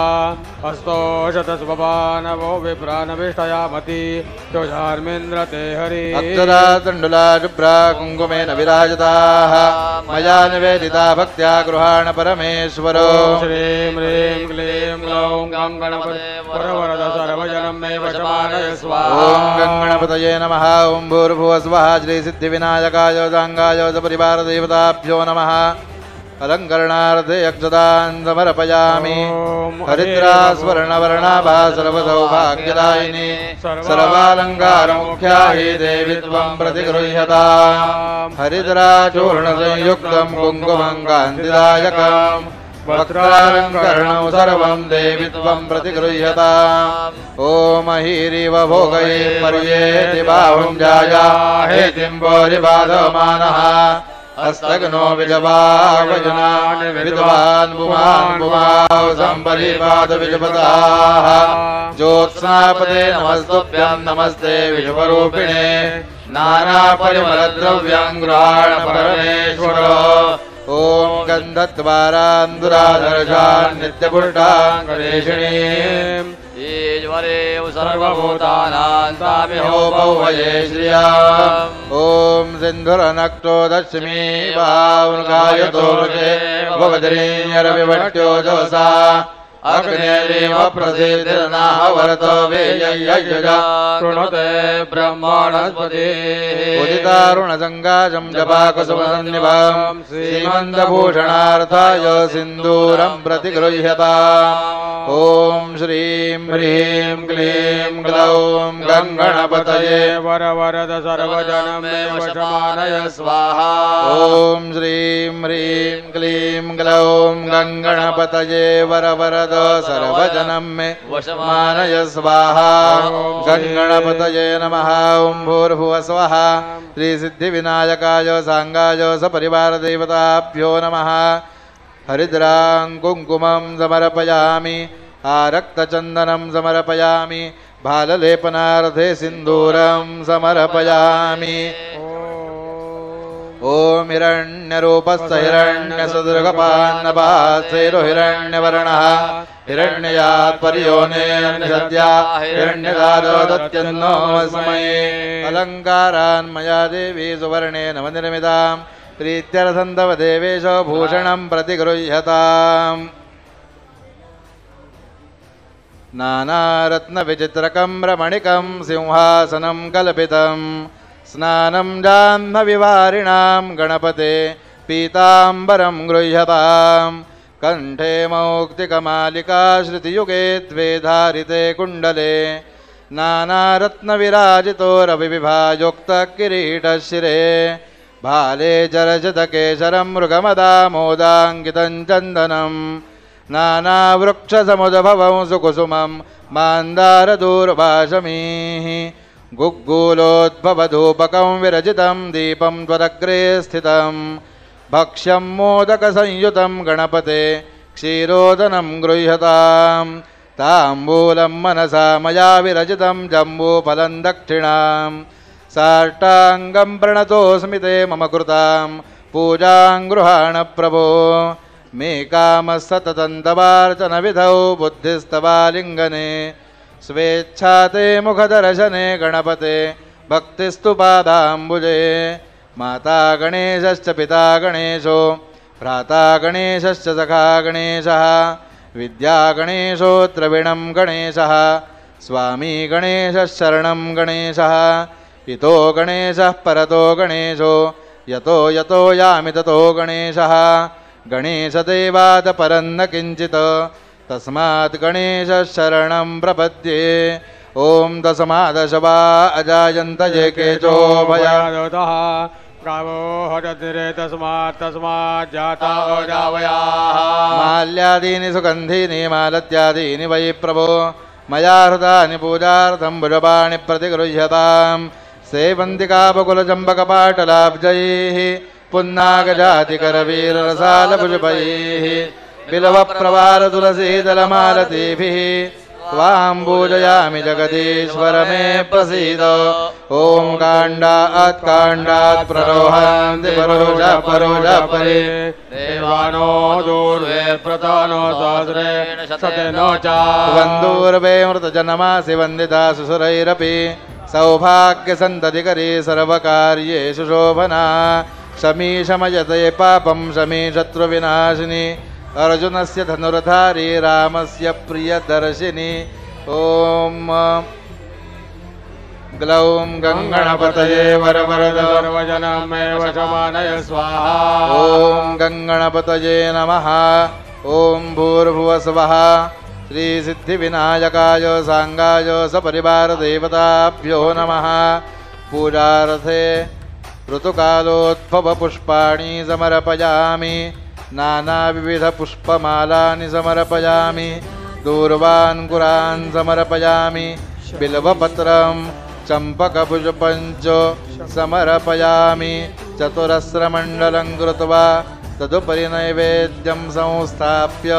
अस्तोषत स्वपानवो विप्राणविष्टयामति योजार्मेन्द्र ते हरि अक्षरा तण्डुला शुभ्रा कुङ्कुमेन विराजिताः मया निवेदिता भक्त्या गृहाण परमेश्वर श्रीं ह्रीं क्लीं ग्लौं गङ्गणपते वरवरद सर्वजनं मे वशमानय स्वाहा ॐ गङ्गणपतये नमः ॐ भूर्भुवस्वः श्रीसिद्धिविनायकाय साङ्गाय सपरिवारदेवताभ्यो नमः अलङ्करणार्थे अक्षतान् समर्पयामि हरिद्रा स्वर्णवर्णाभा सर्वसौभाग्यदायिनी सर्वालङ्कारमुख्या हि देवी त्वं प्रतिगृह्यताम् हरिद्राचूर्णसंयुक्तं कुङ्कुमं कान्तिदायकम् वक्त्रालङ्करणं सर्वं देवी त्वं प्रतिगृह्यताम् ॐ हीरिव भोगये पर्येति बाहुं जाया हेतिं बोरिबाधमानः हस्तग्नो विजवावजनान् विद्वान् पुमान् पुमाौ सम्परिपाद विजपताः ज्योत्स्नापदे नमस्तुभ्यं नमस्ते विश्वरूपिणे नानापरिमलद्रव्यं गृहाण परमेश्वर ॐ गन्धद्वारान्दुरादर्शान् नित्यपुष्टाङ्गदेशिणीम् ईश्वरेव सर्वभूतानां तामिहोपौ वये श्रियाम् ॐ सिन्धुरनक्तो दशमी भावुर्गायतोर्गे भवद्रीन्यरविभट्यो जोसा अग्नेरेव प्रसिद्धिर्नाहवरतो वेयय्यजा शृणुते ब्रह्मणस्पति उदितारुणसङ्गाजं जपाकुसुमसन्निभं श्रीमन्तभूषणार्थाय सिन्दूरं प्रतिगृह्यताम् ॐ श्रीं ह्रीं क्लीं ग्लौं गङ्गणपतये वरवरद सर्वजनं मे वशमानय स्वाहा ॐ श्रीं ह्रीं क्लीं ग्लौं गङ्गणपतये वरवरद सर्वजनं मे वशमानय स्वाहा गङ्गणपतये नमः ॐ भूर्भुवस्वः श्रीसिद्धिविनायकाय साङ्गाय सपरिवारदेवताभ्यो नमः हरिद्रां कुङ्कुमं समर्पयामि आरक्तचन्दनं समर्पयामि भाललेपनार्थे सिन्दूरं समर्पयामि ॐ हिरण्यरूपस्थ हिरण्यसदृगपान्नपास्तेरो हिरण्यवर्णः हिरण्ययात् पर्योनेऽन्यसद्या हिरण्यदारो दत्यन्नो समये अलङ्कारान् मया देवी सुवर्णेन निर्मिताम् प्रीत्यर्थं तव देवेश भूषणं प्रतिगृह्यताम् नानारत्नविचित्रकं रमणिकं सिंहासनं कल्पितं स्नानं जाह्नविवारिणां गणपते पीताम्बरं गृह्यतां कण्ठे मौक्तिकमालिका श्रुतियुगे द्वे धारिते कुण्डले नानारत्नविराजितो रविविभायुक्तकिरीटशिरे भाले चरचितकेशरं मृगमदामोदाङ्कितं चन्दनं नानावृक्षसमुद्भवं सुकुसुमं मान्दारदूर्भाषमीः गुग्गुलोद्भवधूपकं विरचितं दीपं त्वदग्रे स्थितं भक्ष्यं मोदकसंयुतं गणपते क्षीरोदनं गृह्यताम् ताम्बूलं मनसा मया विरचितं जम्बूफलं दक्षिणां साष्टाङ्गं प्रणतोऽस्मि ते मम कृतां पूजां गृहाण प्रभो मे कामः सततं तवार्चनविधौ बुद्धिस्तवालिङ्गने स्वेच्छा ते मुखदर्शने गणपते भक्तिस्तु पादाम्बुजे माता गणेशश्च पिता गणेशो भ्राता गणेशश्च सखा गणेशः विद्या गणेशो द्रविणं गणेशः स्वामी गणेशः शरणं गणेशः इतो गणेशः परतो गणेशो यतो यतो यामि ततो गणेशः गणेशदेवात् परं न किञ्चित् तस्मात् गणेशः शरणं प्रपद्ये ॐ तस्मादशवा अजायन्त ये केचो भयादतः गावो हरतिरे तस्मात् जाता अजावयाः माल्यादीनि सुगन्धीनि मालत्यादीनि वै प्रभो मया हृतानि पूजार्थं भुजपाणि प्रतिगृह्यतां सेवन्तिकापकुलचम्बकपाटलाब्जैः पुन्नागजातिकरवीररसालभुजपैः बिल्वप्रवालतुलसीदलमालतीभिः त्वां पूजयामि जगदीश्वर मे प्रसीद ॐ काण्डात् काण्डात् प्ररोहन्ति परोज परे देवानो दूर्वे प्रतानो सहस्रेण शतेन च वन्दूर्वे मृतजनमासि वन्दिता सुसुरैरपि सौभाग्यसन्ततिकरी सर्वकार्येषु शोभना शमी शमयते पापं शमी शत्रुविनाशिनी अर्जुनस्य धनुर्धारी रामस्य प्रियदर्शिनी ॐ ग्लौं गङ्गणपतये वरवरद सर्वजनं मे वशमानय स्वाहा ॐ गङ्गणपतये नमः ॐ भूर्भुवस्वः श्रीसिद्धिविनायकाय साङ्गाय सपरिवारदेवताभ्यो नमः पूजार्थे ऋतुकालोद्भवपुष्पाणि समर्पयामि नानाविधपुष्पमालानि समर्पयामि दूर्वाङ्कुरान् समर्पयामि बिल्वपत्रं चम्पकपुष्पञ्च समर्पयामि चतुरस्रमण्डलं कृत्वा तदुपरि नैवेद्यं संस्थाप्य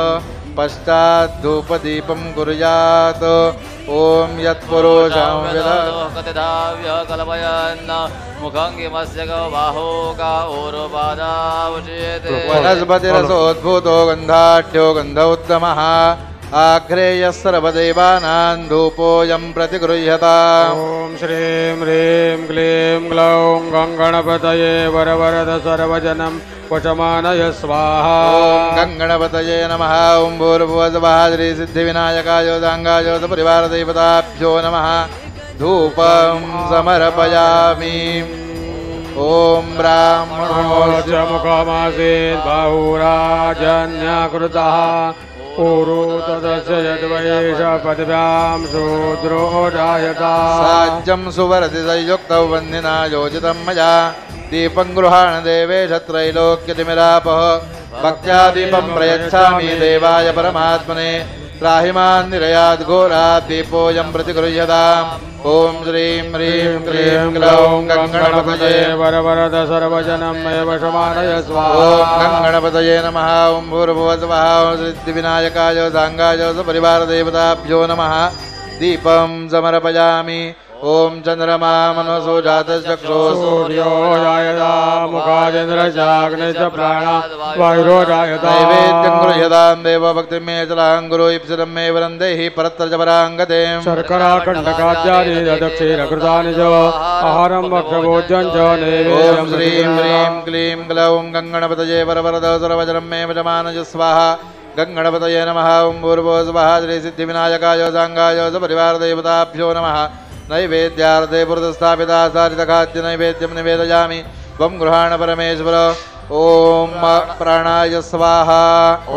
पश्चात् धूपदीपं कुर्यात् ॐ यत्पुरुषं कतिधाव्य कल्पयन् मुखं किमस्य बाहो का ऊरुपादावचेते वनस्पतिरसोद्भूतो गन्धाढ्यो गन्ध उत्तमः आघ्रेयः सर्वदेवानां धूपोऽयं प्रतिगृह्यताम् ॐ श्रीं ह्रीं क्लीं ग्लौं गङ्गणपतये वरवरद सर्वजनं वशमानय स्वाहा ॐ गङ्गणपतये नमः ॐ भूर्भुवस्वः श्रीसिद्धिविनायकाय साङ्गाय सपरिवारदेवताभ्यो नमः धूपं समर्पयामि ॐ ब्राह्मणोऽस्य मुखमासीत् बाहुराजन्यकृतः ऊरु तदस्य यद्वैष पदव्यां शूद्रो जायता साज्यं सुवरति संयुक्तौ वन्दिना योजितं मया दीपं गृहाण देवेश त्रैलोक्यतिमिरापः भक्त्या दीपं प्रयच्छामि देवाय परमात्मने त्राहिमान् निरयाद् घोरात् दीपोऽयं प्रतिगृह्यताम् ॐ श्रीं ह्रीं क्लीं ग्लौं गङ्गणपतये वरवरद सर्वजनं मे वशमानय स्वाहा ॐ गङ्गणपतये नमः ॐ भूर्भुवस्वः सिद्धिविनायकाय साङ्गाय सपरिवारदेवताभ्यो नमः दीपं समर्पयामि ॐ चन्द्रमा मनसो जातचक्षुः सूर्यो जायता मुखादिन्द्रश्चाग्निश्च प्राणा वायुरो जायता नैवेद्यं गृह्यतां देवभक्तिं मे चलां गुरु इप्सितं मे वरन्देहि परत्र च पराङ्गतिं शर्करा कण्टकाद्यानि दक्षिणकृतानि च आहारं भक्षभोज्यं च ॐ नैवेद्यं श्रीं ह्रीं क्लीं ग्लौं गङ्गणपतये वरवरद सर्वजनं मे वशमानय स्वाहा गंगणपतये नमः ओं भूर्भुवस्वः श्रीसिद्धिविनायकाय सांगाय सपरिवारदेवताभ्यो नमः नैवेद्यार्थे पुरतस्थापिता सारितखाद्य नैवेद्यं निवेदयामि त्वं गृहाण परमेश्वर ओम प्राणाय स्वाहा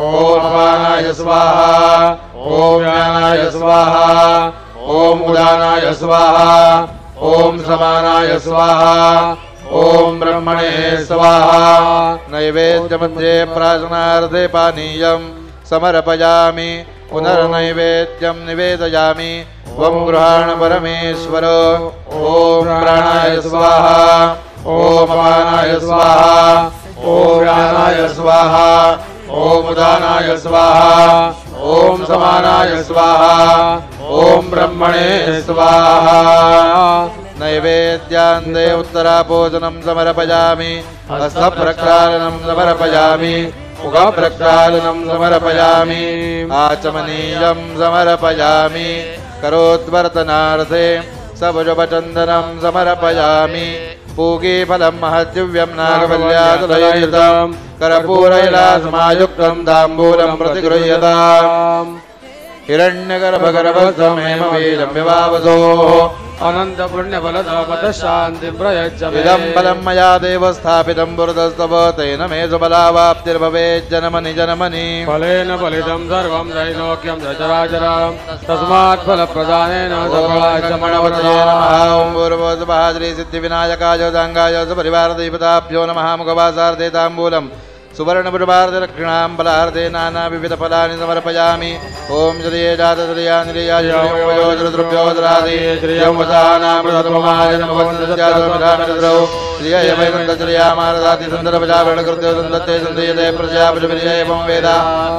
ओम अपानाय स्वाहा ओम ज्ञानाय स्वाहा ओम उदानाय स्वाहा ओम समानाय स्वाहा ओम ब्रह्मणे स्वाहा नैवेद्यमध्ये प्राशनार्थे पानीयं समर्पयामि पुनर्नैवेद्यं निवेदयामि त्वं गृहाण परमेश्वर ओम प्राणाय स्वाहा ओम अपानाय स्वाहा ओम ज्ञानाय स्वाहा ओम उदानाय स्वाहा ओम समानाय स्वाहा ओम ब्रह्मणे स्वाहा नैवेद्यान्ते उत्तराभोजनं समर्पयामि हस्तप्रक्षालनं समर्पयामि मुखप्रक्षालनं समर्पयामि आचमनीयं समर्पयामि करोद्वर्तनार्थे सबजपचन्दनं समर्पयामि पूगीफलं महद्दिव्यं नागवल्यादुलययुतं कर्पूरैलासमायुक्तं ताम्बूलं प्रतिगृह्यताम् हिरण्यगर्भगर्भसमेमवीरं विवावसोः अनंत पुण्य फलदापद शांति प्रयच्छ इदं फलं मया देव स्थापितं पुरतस्तव तेन मे सुबलावाप्तिर्भवेत् जनमनि जनमनि फलेन फलितं सर्वं त्रैलोक्यं सचराचरं तस्मात् फलप्रदानेन गंगणपतये नमः ओं भूर्भुवस्वः श्रीसिद्धिविनायकाय सांगाय सपरिवारदेवताभ्यो नमः मुखवासार्थे ताम्बूलं सुवर्णपुष्पार्थे दक्षिणां फलार्थे नानाविधफलानि समर्पयामि ओम श्रिये जातश्रियानिर्यायोद्रुभ्योद्रादि श्रियं वसानामृतत्वमाय नमवन्दस्यासमिधामिद्रौ श्रिययमैवन्दश्रियामारदाति सुन्दरपजाभरणकृत्यो सन्दत्ते सन्दीयते प्रजापतिभिर्येवं वेद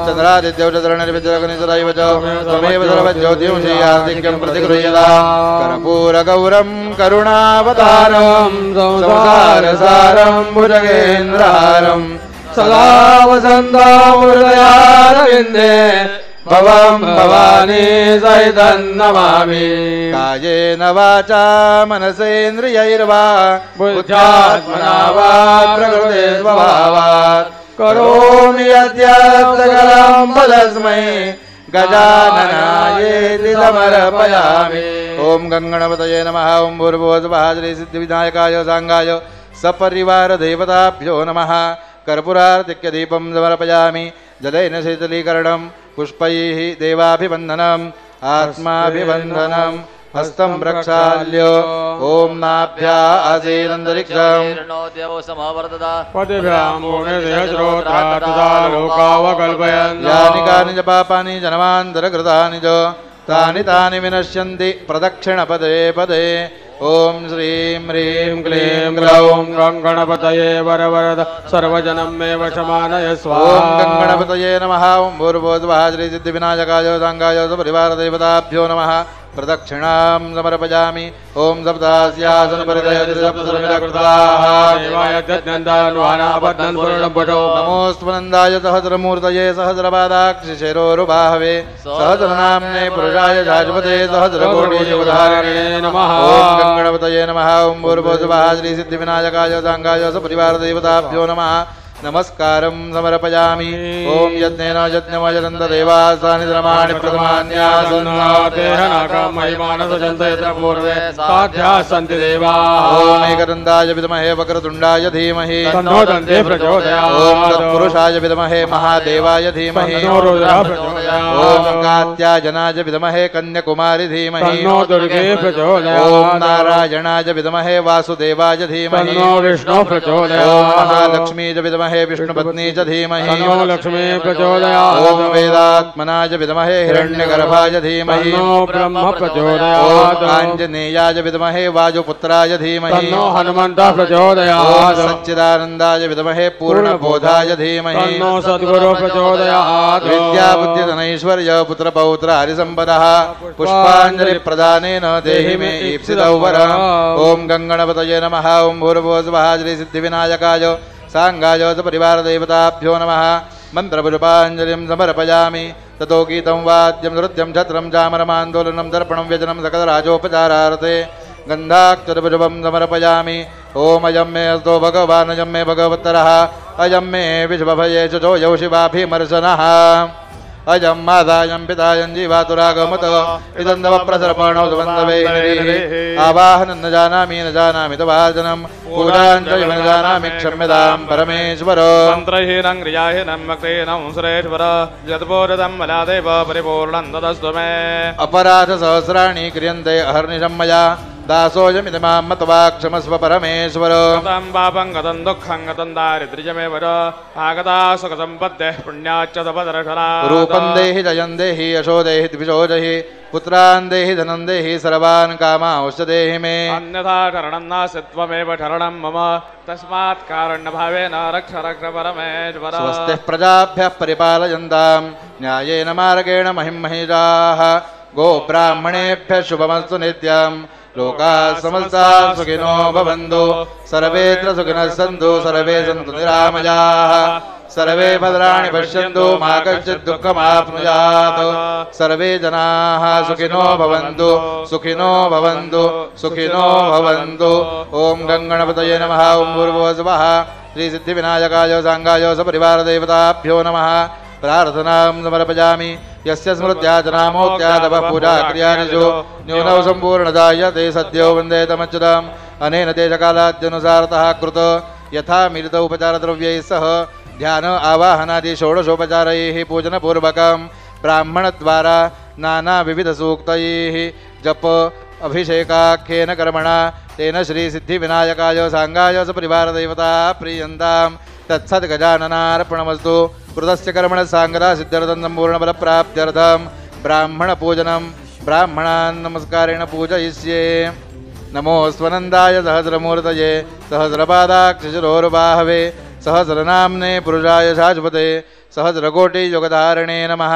चन्द्रादित्यौ च धरणिर्विद्रगनिसदैव च त्वमेव सर्वज्योतिं श्रीयार्तिक्यं प्रतिगृह्यता कर्पूरगौरं करुणावतारं संसारसारं भुजगेन्द्रहारं सदा वसन्तामृदयारविन्दे भवं भवानी सहितं नमामि कायेन वाचा मनसेन्द्रियैर्वा बुद्ध्यात्मना वा प्रकृते स्वभावात् करोमि यद्यत् सकलं परस्मै गजाननायेति समर्पयामि ओम गंगणपतये नमः ओं भूर्भुवस्वः श्रीसिद्धिविनायकाय सांगाय सपरिवारदेवताभ्यो नमः कर्पूरार्तिक्यदीपं समर्पयामि जलेन शीतलीकरणं पुष्पैः देवाभिवन्दनम् आत्माभिवन्दनं हस्तं प्रक्षाल्य ओम नाभ्या आसीदन्तरिक्षम् यानि कानि च पापानि जन्मान्तरकृतानि च तानि तानि विनश्यन्ति प्रदक्षिणपदे पदे ओम श्रीं ह्रीं क्लीं ग्लौं गणपतये वरवरद सर्वजनं मे वशमानय स्वाहा ओम गंगणपतये नमः ओं भूर्भुवस्वः श्रीसिद्धिविनायकाय सांगाय सपरिवारदेवताभ्यो नमः प्रदक्षिणां समर्पयामि ओम नमोऽस्तुनन्दाय सहस्रमूर्तये सहस्रपादाक्षिशिरोरुबाहवे सहस्रनाम्ने पुरुषाय शाश्वते सहस्रकोटियुगधारिणे नमः ओम गंगणपतये नमः ओं भूर्भुवस्वः श्रीसिद्धिविनायकाय सांगाय सपरिवारदेवताभ्यो नमः नमस्कारं समर्पयामि ओम यज्ञेन यज्ञमयजन्त देवासानि धर्माणि सन्ति देवाः ओम एकदन्ताय विद्महे वक्रतुण्डाय धीमहि तन्नो दन्ते प्रचोदयात् ओम तत्पुरुषाय विद्महे महादेवाय धीमहि तन्नो रुद्रः प्रचोदयात् ओम कात्यायनाय विद्महे कन्याकुमारी धीमहि तन्नो दुर्गे प्रचोदयात् ओम नारायणाय विद्महे वासुदेवाय धीमहि तन्नो विष्णु प्रचोदयात् ओम महालक्ष्मीय विद्महे विष्णुपत्नी च धीमहि तन्नो लक्ष्मी प्रचोदयात् ओम वेदात्मनाय विद्महे हिरण्यगर्भाय धीमहि तन्नो ब्रह्म ओम प्रचोदयात् आञ्जनेयाय विद्महे वायुपुत्राय धीमहि तन्नो हनुमन्तः प्रचोदयात् ओम सच्चिदानन्दाय विद्महे पूर्णबोधाय धीमहि तन्नो सद्गुरु प्रचोदयात् विद्याबुद्धिधनैश्वर्य पुत्रपौत्र हरिसम्पदः पुष्पाञ्जलि प्रदानेन देहि मे ईप्सितौ वरम् ओम गंगणपतये नमः ओं भूर्भुवस्वः श्रीसिद्धिविनायकाय सांगाय सपरिवारदेवताभ्यो नमः मन्त्रपुष्पाञ्जलिं समर्पयामि ततो गीतं वाद्यं नृत्यं छत्रं चामरमान्दोलनं दर्पणं व्यजनं सकलराजोपचारार्थे गन्धाक्षरपुष्पं समर्पयामि ओम अयं मे अस्तो भगवान् अयं मे भगवत्तरः अयं मे विश्वभये शुचो यौ शिवाभिमर्शनः अजं मातायं पितायं जीवातुरागमत इदं प्रसर्पणौ सुबन्धवे आवाहनं न जानामि तवार्जनं पूजाञ्जलिं न जानामि क्षम्यतां परमेश्वर मन्त्रहीनं क्रियाहीनं भक्तिहीनं सुरेश्वर यत्पूजितं मलादेव परिपूर्णं तदस्तु मे अपराधसहस्राणि क्रियन्ते अहर्निशं मया दासोऽयमिदमां मत्वा क्षमस्व परमेश्वर गतं पापं गतं दुःखं गतं दारिद्र्यमेव आगता सुखसम्पत्तेः पुण्याच्च तपदर्शना रूपं देहि जयं देहि यशो देहि द्विषो देहि पुत्रान् देहि धनं देहि सर्वान् कामांश्च देहि मे अन्यथा शरणं नास्ति त्वमेव शरणं मम तस्मात् कारुण्यभावेन रक्ष रक्ष परमेश्वर स्वस्तिः प्रजाभ्यः परिपालयन्तां न्यायेन मार्गेण महिमहिषाः गोब्राह्मणेभ्यः शुभमस्तु नित्यं लोकाः समस्ताः सुखिनो भवन्तु सर्वेऽत्र सुखिनः सन्तु सर्वे सन्तु निरामयाः सर्वे भद्राणि पश्यन्तु मा कश्चित् दुःखमाप्नुयात् सर्वे जनाः सुखिनो भवन्तु सुखिनो भवन्तु सुखिनो भवन्तु ॐ गङ्गणपतये नमः ॐ भूर्भुवस्वः श्रीसिद्धिविनायकाय साङ्गाय सपरिवारदेवताभ्यो नमः प्रार्थनां समर्पयामि यस्य स्मृत्या जनामोक्त्यादवः पूजा क्रियानिषु न्यूनौ सम्पूर्णदायते सद्यो वन्दे तमच्युतम् अनेन देशकालाद्यनुसारतः कृत यथा मिलित उपचारद्रव्यैः सह ध्यान आवाहनादि षोडशोपचारैः पूजनपूर्वकं ब्राह्मणद्वारा नानाविविधसूक्तैः जप अभिषेकाख्येन कर्मणा तेन श्रीसिद्धिविनायकाय साङ्गाय सपरिवारदेवता प्रीयन्तां तत्सद् गजाननार्पणमस्तु कृतस्य कर्मणः साङ्गता सिद्ध्यर्थं सम्पूर्णफलप्राप्त्यर्थं ब्राह्मणपूजनं ब्राह्मणान् नमस्कारेण पूजयिष्ये नमो स्वनन्दाय सहस्रमूर्तये सहस्रपादाक्षशिरोर्बाहवे सहस्रनाम्ने पुरुषाय शाश्वते सहस्रकोटियुगधारिणे नमः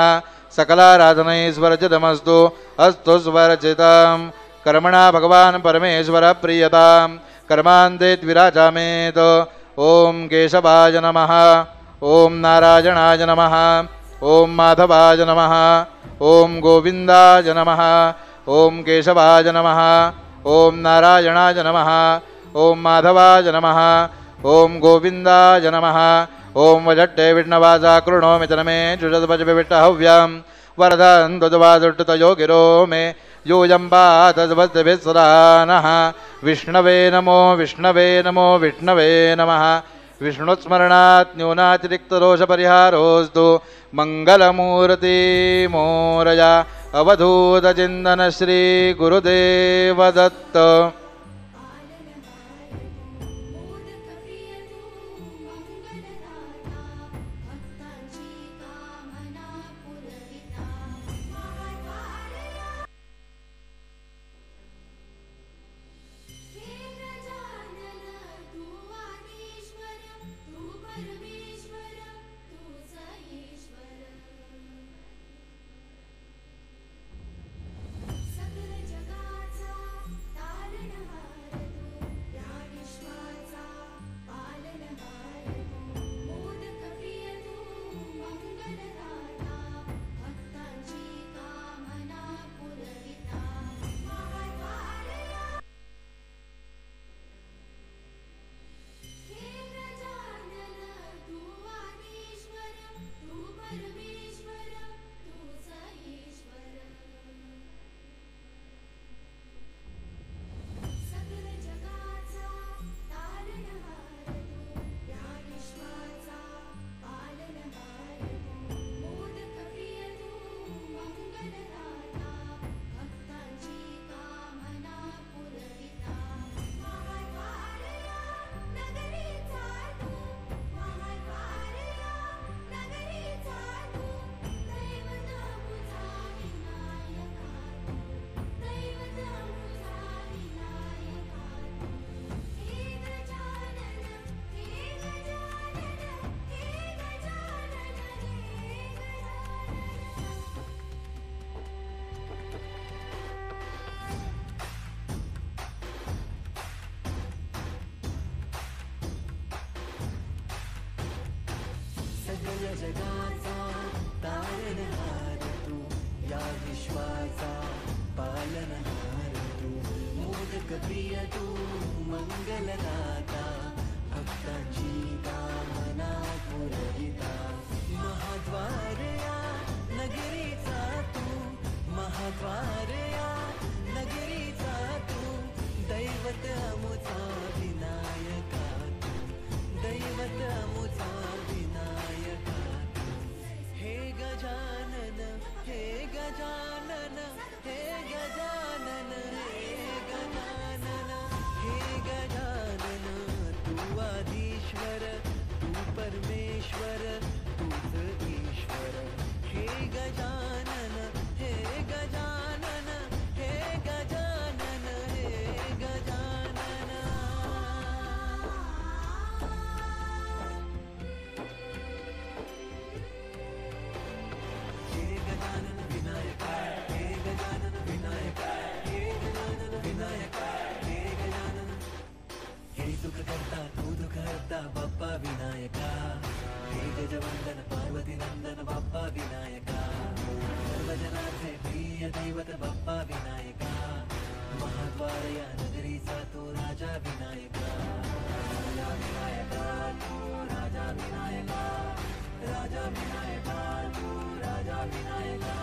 सकलाराधनैश्वरचितमस्तु अस्तु स्वरचितं कर्मणा भगवान् परमेश्वर प्रीयतां कर्मान्ते द्विराजामेत ॐ केशवाय नमः ॐ नारायणाय नमः ॐ माधवाय नमः ॐ गोविन्दाय नमः ॐ केशवाय नमः ॐ नारायणाय नमः ॐ माधवाय नमः ॐ गोविन्दाय नमः ॐ वजट्टे विष्णवासा कृणोमि तनमे जुषद्वजविट्टहव्यं वरदन् ध्वजवाजुट्टुतयो गिरो मे यूयं पातद्वद्भिः सदा नः विष्णवे नमो विष्णवे नमो विष्णवे नमः विष्णुस्मरणात् न्यूनातिरिक्तदोषपरिहारोऽस्तु मङ्गलमूर्ति मोरया अवधूतचिन्तन श्रीगुरुदेवदत्त जगाचा तारणहार तू या विश्वाचा पालनहार तू मोदक प्रिय तू मंगलदाता भक्तांची कामना पुरविता महाद्वार या गजवंदन पार्वती नंदन बाप्पा विनायका सर्वजनार्थे प्रिय दैवत बाप्पा विनायका महाद्वार या नगरीचा तो राजा विनायका राजा विनायका तू राजा विनायका राजा विनायका तू राजा विनायका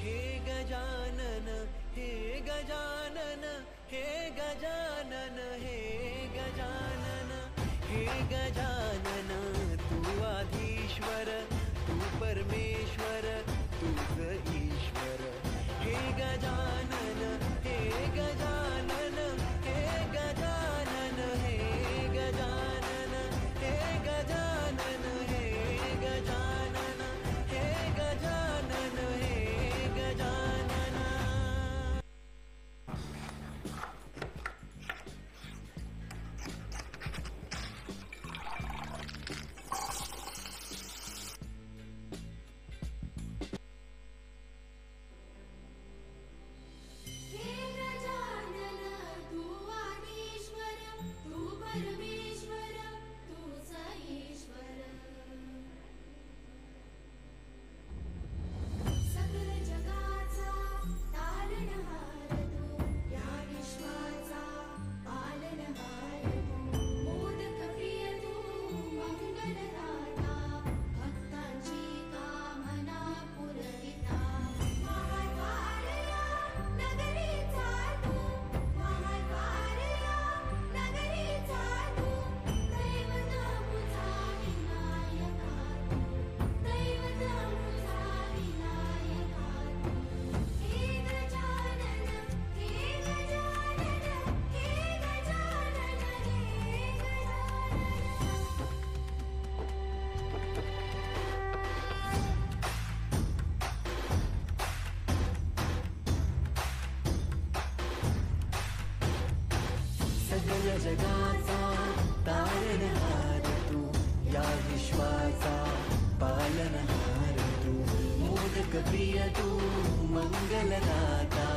हे गजानन हे गजानन हे गजानन हे गजानन हे गजानन तू आधीश्वर तू परमेश्वर तूच ईश्वर हे गजानन हे गजानन हे गजानन हे गजानन हे गजानन हे गजानन हे गजानन हे गजानन हे गजानन तू आदिश्वर तू परमेश्वर तूच ईश्वर सकल जगाचा तारणहार तू या विश्वाचा पालनहार तू मोदक प्रिय तू मंगलदाता भक्तांची कामना पुरविता महाद्वारया नगरीचा तू महाद्वारया नगरीचा तू दैवत मुझा विनायका तू दैवत मुझा विनायका तू हे गजानन हे गजानन हे गजानन हे गजानन सगळ जगाचा तारणहार तू या विश्वाचा पालनहार तू मोदक प्रिय तू मंगलदाता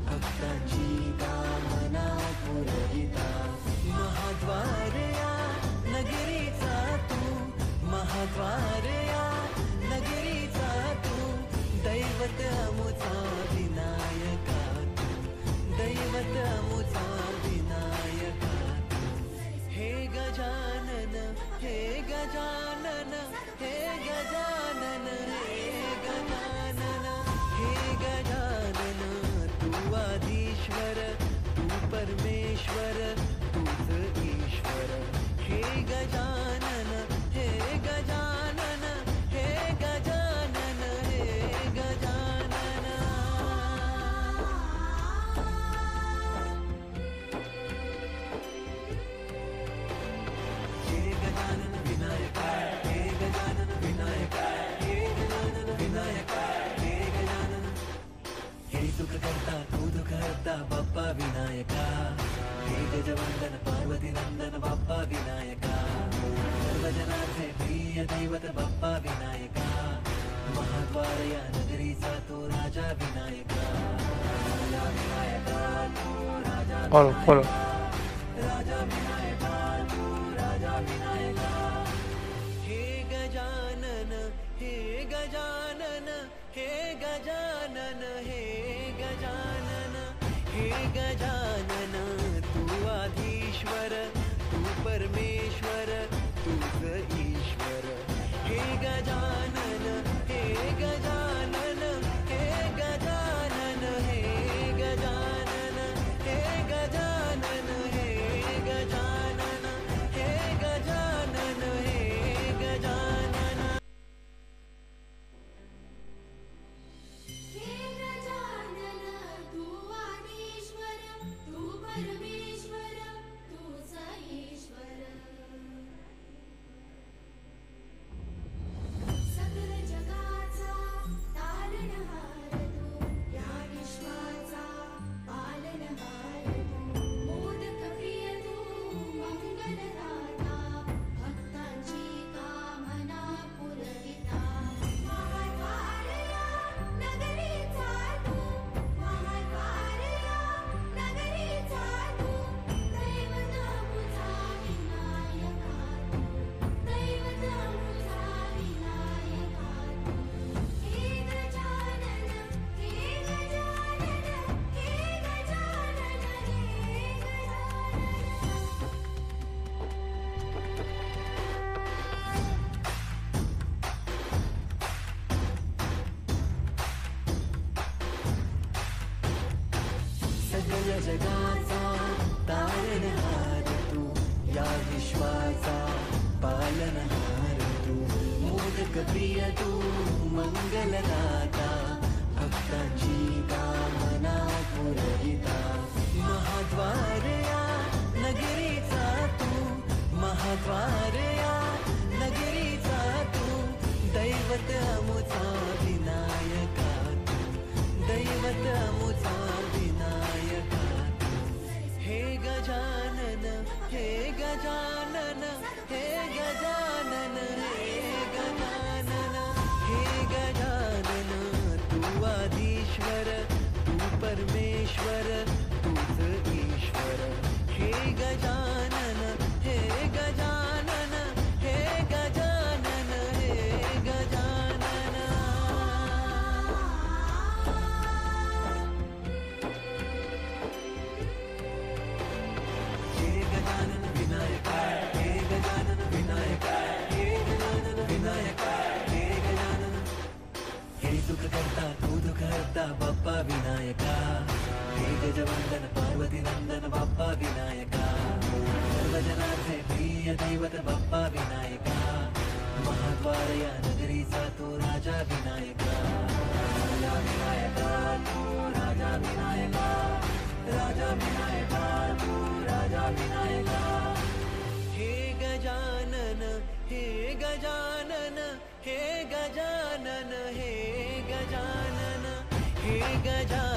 भक्तांची कामना पुरविता महाद्वार या नगरीचा तू महाद्वार या नगरीचा तू दैवत अमुचा विनायका तू दैवत अमुचा विनायका तू हे गजानन हे गजानन हे गजानन हे गजानन हे गजानन तू आधीश्वर तू परमेश्वर तूच ईश्वर हे गजानन हे गजानन हे गजानन हे गजानन हे गजानन विनायका हे गजानन विनायका हे गजानन विनायका हे गजानन हे सुख करता तू दुःख हरता बाप्पा विनायका हे गजवंदन पार्वती नंदन बाप्पा विनायका सर्वजनार्थे प्रिय दैवत बाप्पा विनायका महाद्वार या नगरीचा तो राजा विनायका राजा विनायका तू राजा राजा विनायका तू राजा विनायका हे गजानन हे गजानन हे गजानन हे गजानन हे गजानन तू आधीश्वर तू परमेश्वर तूच ईश्वर हे गजानन हे गजानन हे गजानन हे गजानन हे गजानन हे गजानन हे गजानन हे गजानन हे गजानन तू आदिश्वर जगाचा तारणहार तू या विश्वाचा पालनहार तू मोदक प्रिय तू मंगलदाता भक्तांची कामना पुरविता महाद्वार या नगरीचा तू महाद्वार या नगरीचा तू दैवत अमुचा विनायका तू दैवत अमुचा विनायका तू हे गजानन हे गजानन हे गजानन हे गजानन हे गजानन तू आधीश्वर तू परमेश्वर तूच ईश्वर हे गजानन हे गजानन हे गजानन हे गजानन हे गजानन विनायका हे गजानन विनायका हे गजानन विनायका हे गजानन हे दुःख करता तू दुःख हरता बाप्पा विनायका हे गजवंदन पार्वती नंदन बाप्पा विनायका सर्वजनार्थे प्रिय दैवत बाप्पा विनायका महाद्वार या नगरीचा तू राजा विनायका राजा विनायका तू राजा विनायका राजा विनायका तू राजा विनायका हे गजानन हे गजानन हे गजानन हे गजानन हे गजानन